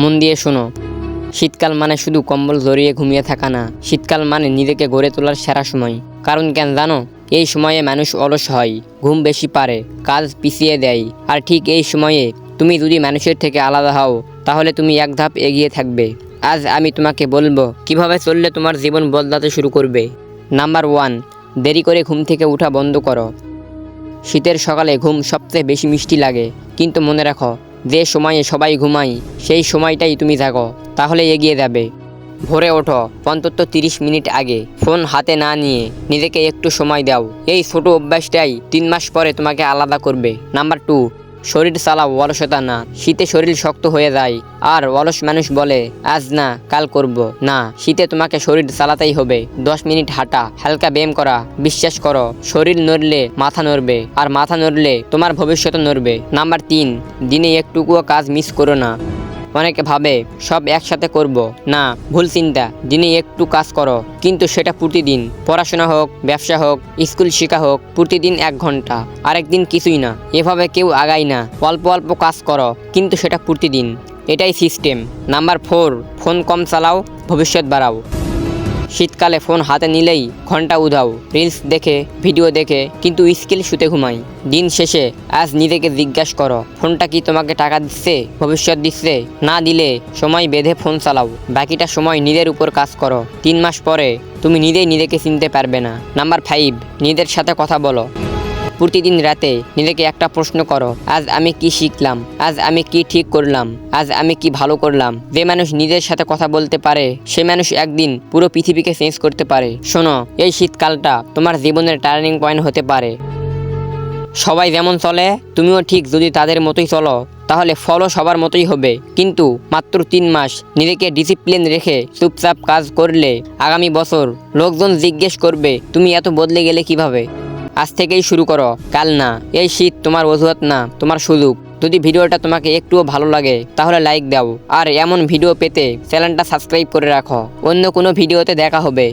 মন দিয়ে শোনো, শীতকাল মানে শুধু কম্বল জড়িয়ে ঘুমিয়ে থাকা না, শীতকাল মানে নিজেকে গড়ে তোলার সেরা সময়। কারণ কেন জানো? এই সময়ে মানুষ অলস হয়, ঘুম বেশি পারে, কাজ পিছিয়ে দেয়। আর ঠিক এই সময়ে তুমি যদি মানুষের থেকে আলাদা হও, তাহলে তুমি এক ধাপ এগিয়ে থাকবে। আজ আমি তোমাকে বলবো কিভাবে চললে তোমার জীবন বদলাতে শুরু করবে। নাম্বার 1, দেরি করে ঘুম থেকে ওঠা বন্ধ করো। শীতের সকালে ঘুম সবচেয়ে বেশি মিষ্টি লাগে, কিন্তু মনে রাখো, যে সময়ে সবাই ঘুমায় সেই সময়টাই তুমি জাগো, তাহলে এগিয়ে যাবে। ভোরে ওঠো, অন্তত 30 মিনিট আগে। ফোন হাতে না নিয়ে নিজেকে একটু সময় দাও। এই ছোট অভ্যাসটাই 3 মাস পরে তোমাকে আলাদা করবে। নাম্বার 2, শরীর চালাও, অলসতা না। শীতে শরীর শক্ত হয়ে যায়, আর অলস মানুষ বলে আজ না কাল করব না। শীতে তোমাকে শরীর চালাতেই হবে। 10 মিনিট হাঁটা, হালকা ব্যায়াম করা। বিশ্বাস করো, শরীর নড়লে মাথা নড়বে, আর মাথা নড়লে তোমার ভবিষ্যৎ নড়বে। নাম্বার 3, দিনে একটুকুও কাজ মিস করো না। অনেকে ভাবে সব একসাথে করব না, ভুল চিন্তা। দিনে একটু কাজ করো, কিন্তু সেটা প্রতিদিন। পড়াশোনা হোক, ব্যবসা হোক, স্কুল শিক্ষা হোক, প্রতিদিন 1 ঘন্টা। আরেকদিন কিছুই না। এভাবে কেউ আগায় না। অল্প অল্প কাজ করো, কিন্তু সেটা প্রতিদিন। এটাই সিস্টেম। নাম্বার 4, ফোন কম চালাও, ভবিষ্যৎ বাড়াও। শীতকালে ফোন হাতে নিলেই ঘন্টা উধাও, রিলস দেখে, ভিডিও দেখে, কিন্তু স্কিল শুতে ঘুমাই। দিন শেষে আজ নিজেকে জিজ্ঞাসা করো, ফোনটা কি তোমাকে টাকা দিচ্ছে, ভবিষ্যৎ দিচ্ছে? না দিলে সময় বেঁধে ফোন চালাও। বাকিটা সময় নিজের উপর কাজ করো। 3 মাস পরে তুমি নিজেই নিজেকে চিনতে পারবে না। নাম্বার 5, নিজের সাথে কথা বলো। প্রতিদিন রাতে নিজেকে একটা প্রশ্ন করো, আজ আমি কি শিখলাম, আজ আমি কি ঠিক করলাম, আজ আমি কি ভালো করলাম। যে মানুষ নিজের সাথে কথা বলতে পারে, সে মানুষ একদিন পুরো পৃথিবীকে চেঞ্জ করতে পারে। শোনো, এই শীতকালটা তোমার জীবনের টার্নিং পয়েন্ট হতে পারে। সবাই যেমন চলে, তুমিও ঠিক যদি তাদের মতোই চলো, তাহলে ফলও সবার মতোই হবে। কিন্তু মাত্র 3 মাস নিজেকে ডিসিপ্লিন রেখে চুপচাপ কাজ করলে আগামী বছর লোকজন জিজ্ঞেস করবে তুমি এত বদলে গেলে কিভাবে। আজ থেকেই শুরু করো, কাল না। এই শীত তোমার অজুহাত না, তোমার সুযোগ। যদি ভিডিওটা তোমাকে একটুও ভালো লাগে, তাহলে লাইক দাও। আর এমন ভিডিও পেতে চ্যানেলটা সাবস্ক্রাইব করে রাখো। অন্য কোনো ভিডিওতে দেখা হবে।